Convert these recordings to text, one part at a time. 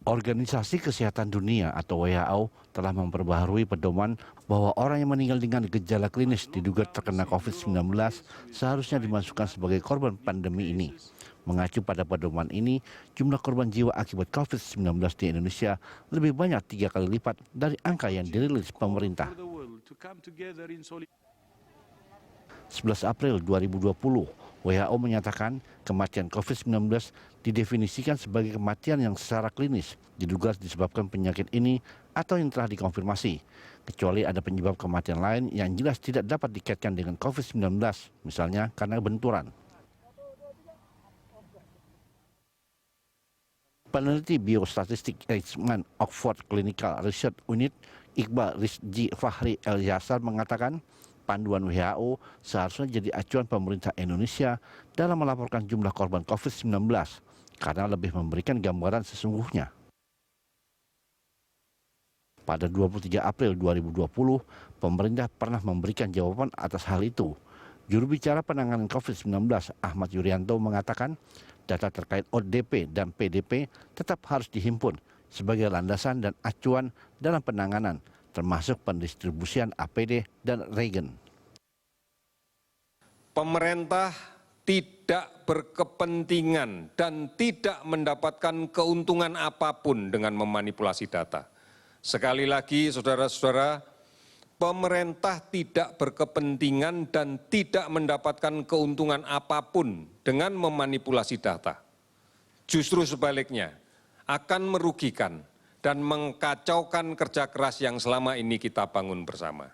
Organisasi Kesehatan Dunia atau WHO telah memperbaharui pedoman bahwa orang yang meninggal dengan gejala klinis diduga terkena COVID-19 seharusnya dimasukkan sebagai korban pandemi ini. Mengacu pada pedoman ini, jumlah korban jiwa akibat COVID-19 di Indonesia lebih banyak 3 kali lipat dari angka yang dirilis pemerintah. 11 April 2020, WHO menyatakan kematian COVID-19 didefinisikan sebagai kematian yang secara klinis diduga disebabkan penyakit ini atau yang telah dikonfirmasi, kecuali ada penyebab kematian lain yang jelas tidak dapat dikaitkan dengan COVID-19, misalnya karena benturan. Peneliti biostatistik Eijkman Oxford Clinical Research Unit Iqbal Rizky Fahri El Yasar mengatakan panduan WHO seharusnya jadi acuan pemerintah Indonesia dalam melaporkan jumlah korban COVID-19 karena lebih memberikan gambaran sesungguhnya. Pada 23 April 2020, pemerintah pernah memberikan jawaban atas hal itu. Juru bicara penanganan COVID-19 Ahmad Yuryanto mengatakan data terkait ODP dan PDP tetap harus dihimpun sebagai landasan dan acuan dalam penanganan, termasuk pendistribusian APD dan regen. Pemerintah tidak berkepentingan dan tidak mendapatkan keuntungan apapun dengan memanipulasi data. Sekali lagi, saudara-saudara, pemerintah tidak berkepentingan dan tidak mendapatkan keuntungan apapun dengan memanipulasi data. Justru sebaliknya, akan merugikan dan mengkacaukan kerja keras yang selama ini kita bangun bersama.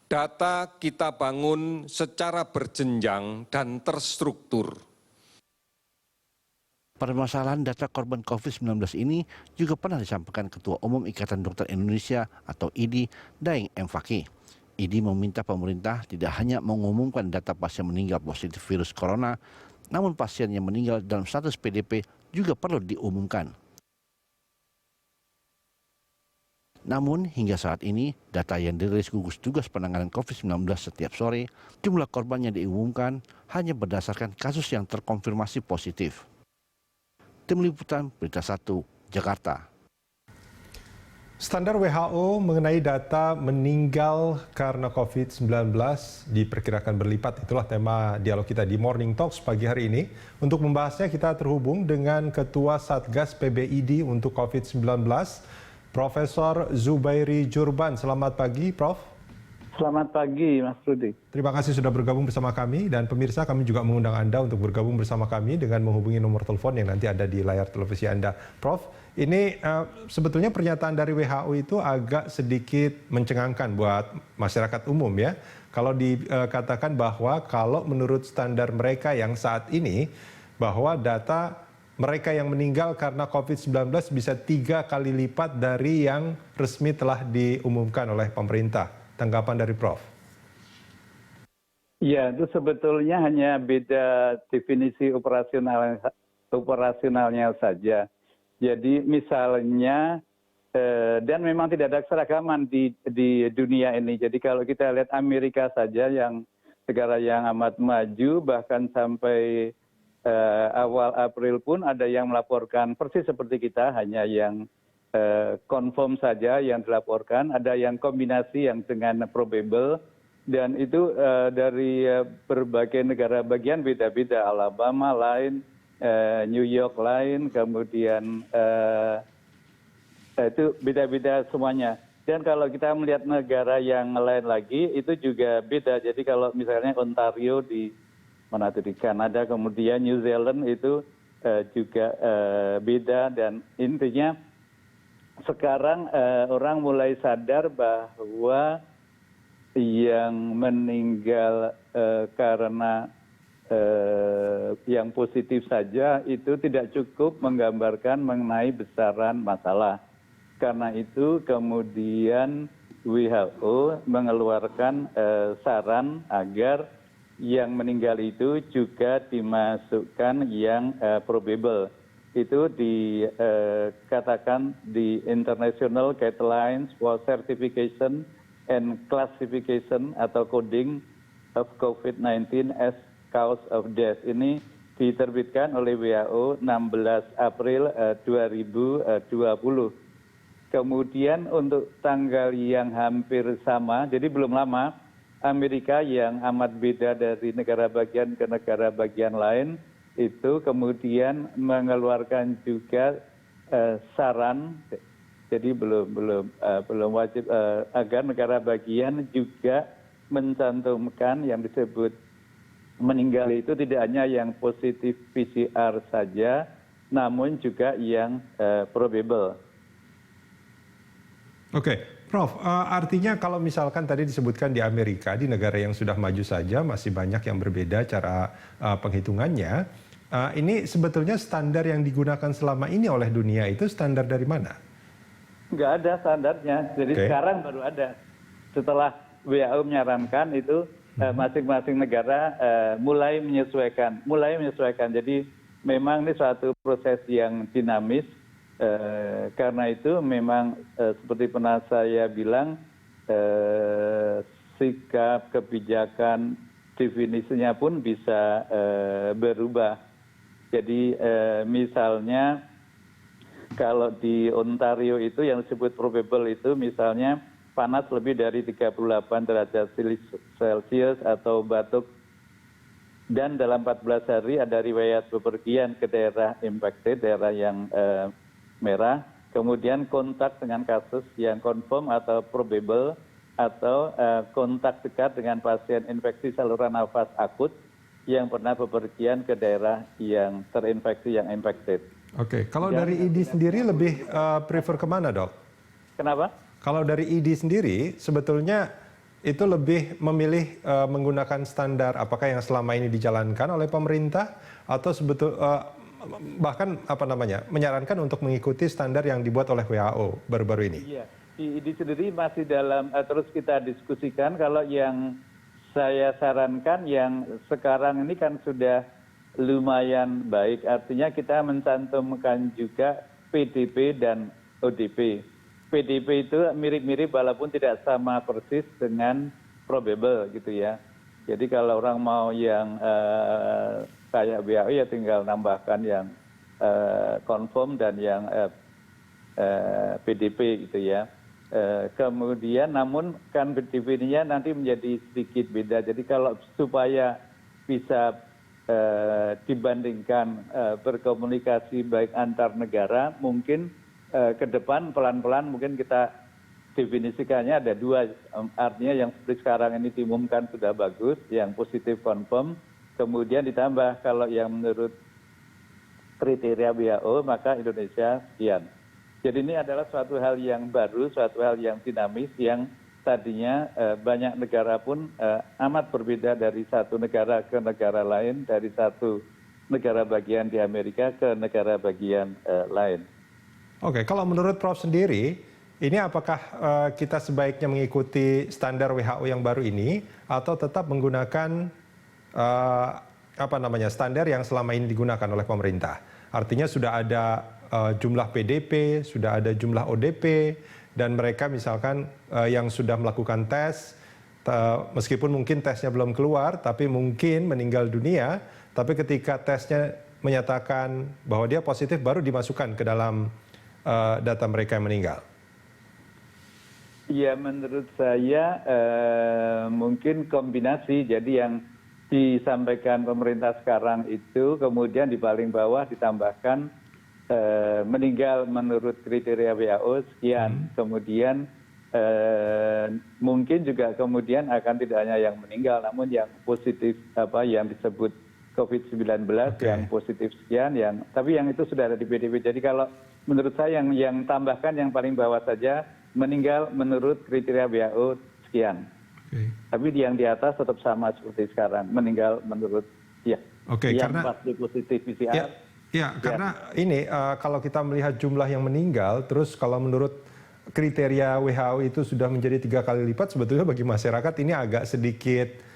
Data kita bangun secara berjenjang dan terstruktur. Permasalahan data korban COVID-19 ini juga pernah disampaikan Ketua Umum Ikatan Dokter Indonesia atau IDI, Daeng M. Fakih. IDI meminta pemerintah tidak hanya mengumumkan data pasien meninggal positif virus corona, namun pasien yang meninggal dalam status PDP juga perlu diumumkan. Namun hingga saat ini, data yang dirilis gugus tugas penanganan COVID-19 setiap sore, jumlah korban yang diumumkan hanya berdasarkan kasus yang terkonfirmasi positif. Tim Liputan Berita 1, Jakarta. Standar WHO mengenai data meninggal karena COVID-19 diperkirakan berlipat. Itulah tema dialog kita di Morning Talks pagi hari ini. Untuk membahasnya kita terhubung dengan Ketua Satgas PBID untuk COVID-19, Profesor Zubairi Jurban. Selamat pagi, Prof. Selamat pagi, Mas Rudi. Terima kasih sudah bergabung bersama kami, dan pemirsa, kami juga mengundang Anda untuk bergabung bersama kami dengan menghubungi nomor telepon yang nanti ada di layar televisi Anda. Prof, ini sebetulnya pernyataan dari WHO itu agak sedikit mencengangkan buat masyarakat umum ya. Kalau dikatakan bahwa kalau menurut standar mereka yang saat ini, bahwa data mereka yang meninggal karena COVID-19 bisa 3 kali lipat dari yang resmi telah diumumkan oleh pemerintah. Tanggapan dari Prof. Ya, itu sebetulnya hanya beda definisi operasionalnya saja. Jadi misalnya, dan memang tidak ada keseragaman di dunia ini. Jadi kalau kita lihat Amerika saja yang negara yang amat maju, bahkan sampai awal April pun ada yang melaporkan persis seperti kita, hanya yang confirm saja yang dilaporkan, ada yang kombinasi yang dengan probable, dan itu dari berbagai negara bagian beda-beda. Alabama lain, New York lain, kemudian itu beda-beda semuanya. Dan kalau kita melihat negara yang lain lagi, itu juga beda. Jadi kalau misalnya Ontario di mana itu di Kanada, kemudian New Zealand itu juga beda, dan intinya sekarang orang mulai sadar bahwa yang meninggal karena yang positif saja itu tidak cukup menggambarkan mengenai besaran masalah. Karena itu kemudian WHO mengeluarkan saran agar yang meninggal itu juga dimasukkan yang probable. Itu dikatakan di International Guidelines for Certification and Classification atau Coding of COVID-19 as Cause of Death. Ini diterbitkan oleh WHO 16 April 2020. Kemudian untuk tanggal yang hampir sama, jadi belum lama, Amerika yang amat beda dari negara bagian ke negara bagian lain, itu kemudian mengeluarkan juga saran, jadi belum wajib agar negara bagian juga mencantumkan yang disebut meninggal itu tidak hanya yang positif PCR saja, namun juga yang probable. Oke, Prof, artinya kalau misalkan tadi disebutkan di Amerika, di negara yang sudah maju saja masih banyak yang berbeda cara penghitungannya. Ini sebetulnya standar yang digunakan selama ini oleh dunia itu standar dari mana? Nggak ada standarnya, jadi sekarang baru ada. Setelah WHO menyarankan itu masing-masing negara mulai menyesuaikan. Jadi memang ini suatu proses yang dinamis. Karena itu memang seperti pernah saya bilang, sikap, kebijakan, definisinya pun bisa berubah. Jadi misalnya kalau di Ontario itu yang disebut probable itu misalnya panas lebih dari 38 derajat Celcius atau batuk, dan dalam 14 hari ada riwayat bepergian ke daerah impacted, daerah yang merah, kemudian kontak dengan kasus yang confirm atau probable, atau kontak dekat dengan pasien infeksi saluran nafas akut yang pernah bepergian ke daerah yang terinfeksi, yang impacted. Oke, kalau dari ID sendiri lebih prefer kemana, Dok? Kenapa? Kalau dari ID sendiri, sebetulnya itu lebih memilih menggunakan standar apakah yang selama ini dijalankan oleh pemerintah, atau bahkan menyarankan untuk mengikuti standar yang dibuat oleh WHO baru-baru ini? Iya, di ID sendiri masih dalam terus kita diskusikan. Kalau yang saya sarankan yang sekarang ini kan sudah lumayan baik, artinya kita mencantumkan juga PDP dan ODP. PDP itu mirip-mirip walaupun tidak sama persis dengan probable gitu ya. Jadi kalau orang mau yang kayak WHO ya tinggal nambahkan yang confirm dan yang PDP gitu ya. Kemudian namun kan definisinya nanti menjadi sedikit beda. Jadi kalau supaya bisa dibandingkan berkomunikasi baik antar negara, mungkin ke depan pelan-pelan mungkin kita definisikannya ada dua. Artinya yang seperti sekarang ini diumumkan sudah bagus, yang positif confirm, kemudian ditambah kalau yang menurut kriteria WHO maka Indonesia sekian. Jadi ini adalah suatu hal yang baru, suatu hal yang dinamis, yang tadinya banyak negara pun amat berbeda dari satu negara ke negara lain, dari satu negara bagian di Amerika ke negara bagian lain. Oke, kalau menurut Prof sendiri, ini apakah kita sebaiknya mengikuti standar WHO yang baru ini, atau tetap menggunakan standar yang selama ini digunakan oleh pemerintah? Artinya sudah ada jumlah PDP, sudah ada jumlah ODP, dan mereka misalkan yang sudah melakukan tes, meskipun mungkin tesnya belum keluar, tapi mungkin meninggal dunia, tapi ketika tesnya menyatakan bahwa dia positif, baru dimasukkan ke dalam data mereka yang meninggal. Ya, menurut saya mungkin kombinasi. Jadi yang disampaikan pemerintah sekarang itu kemudian di paling bawah ditambahkan meninggal menurut kriteria WHO sekian. Kemudian mungkin juga kemudian akan tidak hanya yang meninggal, namun yang positif yang disebut COVID-19 yang positif sekian, tapi yang itu sudah ada di PDP. Jadi kalau menurut saya yang tambahkan yang paling bawah saja, meninggal menurut kriteria WHO sekian. Tapi yang di atas tetap sama seperti sekarang, meninggal menurut yang pasti positif PCR. Ya, karena ini kalau kita melihat jumlah yang meninggal, terus kalau menurut kriteria WHO itu sudah menjadi 3 kali lipat, sebetulnya bagi masyarakat ini agak sedikit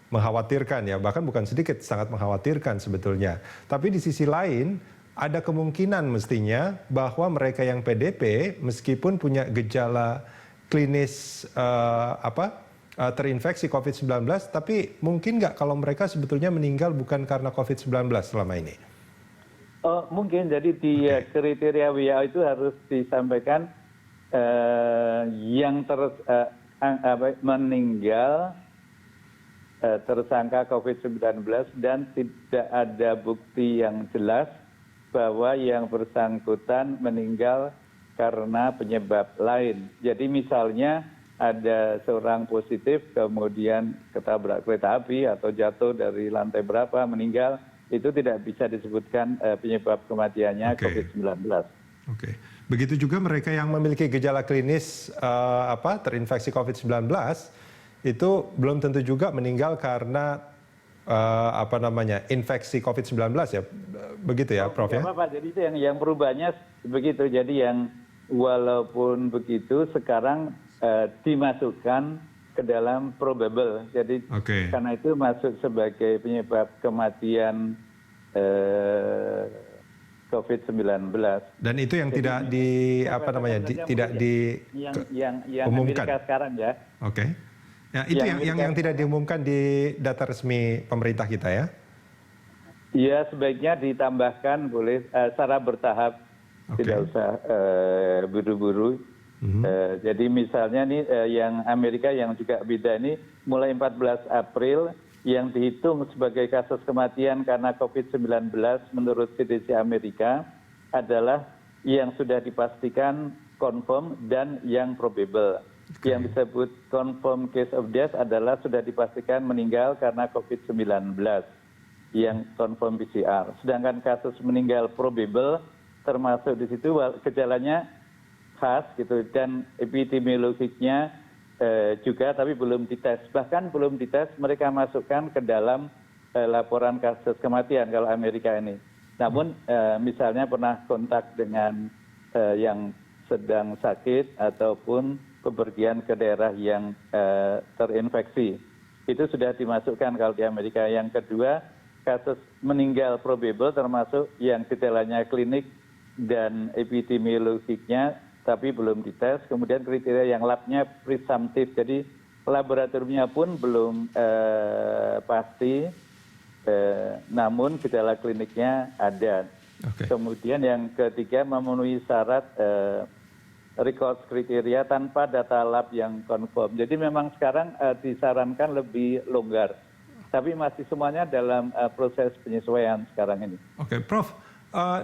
mengkhawatirkan ya, bahkan bukan sedikit, sangat mengkhawatirkan sebetulnya. Tapi di sisi lain, ada kemungkinan mestinya bahwa mereka yang PDP, meskipun punya gejala klinis terinfeksi COVID-19, tapi mungkin nggak kalau mereka sebetulnya meninggal bukan karena COVID-19 selama ini? Oh, mungkin. Jadi di kriteria WHO itu harus disampaikan yang meninggal tersangka COVID-19 dan tidak ada bukti yang jelas bahwa yang bersangkutan meninggal karena penyebab lain. Jadi misalnya ada seorang positif kemudian ketabrak kereta api atau jatuh dari lantai berapa meninggal, itu tidak bisa disebutkan penyebab kematiannya COVID-19. Oke. Begitu juga mereka yang memiliki gejala klinis terinfeksi COVID-19 itu belum tentu juga meninggal karena infeksi COVID-19 ya. Begitu ya, Prof ya? Jadi itu yang perubahannya begitu. Jadi yang walaupun begitu sekarang dimasukkan ke dalam probable. Jadi karena itu masuk sebagai penyebab kematian COVID-19. Dan itu yang tidak diumumkan Amerika sekarang ya. Oke. Ya, itu yang tidak diumumkan di data resmi pemerintah kita ya. Iya, sebaiknya ditambahkan boleh secara bertahap, tidak usah buru-buru. Jadi misalnya nih yang Amerika yang juga beda ini mulai 14 April yang dihitung sebagai kasus kematian karena COVID-19 menurut CDC Amerika adalah yang sudah dipastikan confirm dan yang probable. Yang disebut confirm case of death adalah sudah dipastikan meninggal karena COVID-19 yang confirm PCR. Sedangkan kasus meninggal probable termasuk di situ gejalanya khas gitu dan epidemiologiknya juga tapi belum dites. Bahkan belum dites mereka masukkan ke dalam laporan kasus kematian kalau Amerika ini. Namun misalnya pernah kontak dengan yang sedang sakit ataupun bepergian ke daerah yang terinfeksi. Itu sudah dimasukkan kalau di Amerika. Yang kedua, kasus meninggal probable termasuk yang gejalanya klinik dan epidemiologiknya tapi belum dites. Kemudian kriteria yang labnya presumptif, jadi laboratoriumnya pun belum pasti, namun gejala kliniknya ada. Kemudian yang ketiga memenuhi syarat record kriteria tanpa data lab yang confirm. Jadi memang sekarang disarankan lebih longgar. Tapi masih semuanya dalam proses penyesuaian sekarang ini. Oke, Prof.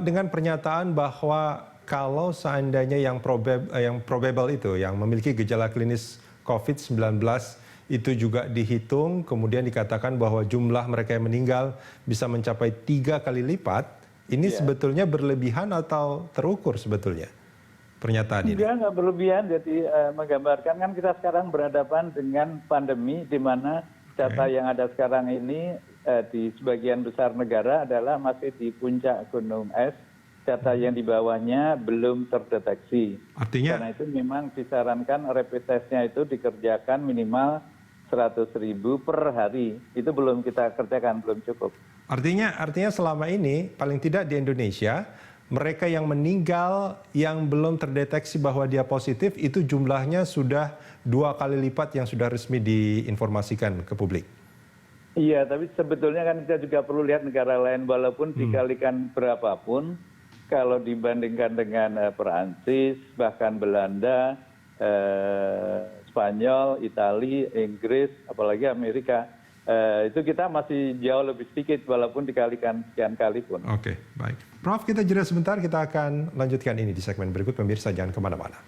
Dengan pernyataan bahwa kalau seandainya yang probable itu, yang memiliki gejala klinis COVID-19 itu juga dihitung, kemudian dikatakan bahwa jumlah mereka yang meninggal bisa mencapai 3 kali lipat, ini sebetulnya berlebihan atau terukur sebetulnya? Pernyataan ini? Nggak berlebihan, jadi menggambarkan kan kita sekarang berhadapan dengan pandemi di mana data yang ada sekarang ini di sebagian besar negara adalah masih di puncak gunung es, data yang di bawahnya belum terdeteksi. Artinya? Karena itu memang disarankan rapid testnya itu dikerjakan minimal 100.000 per hari. Itu belum kita kerjakan, belum cukup. Artinya selama ini paling tidak di Indonesia mereka yang meninggal yang belum terdeteksi bahwa dia positif itu jumlahnya sudah 2 kali lipat yang sudah resmi diinformasikan ke publik. Iya, tapi sebetulnya kan kita juga perlu lihat negara lain walaupun dikalikan berapapun, kalau dibandingkan dengan Perancis, bahkan Belanda, Spanyol, Italia, Inggris, apalagi Amerika, itu kita masih jauh lebih sedikit walaupun dikalikan sekian kali pun. Oke, baik. Prof, kita jeda sebentar, kita akan lanjutkan ini di segmen berikut. Pemirsa jangan kemana-mana.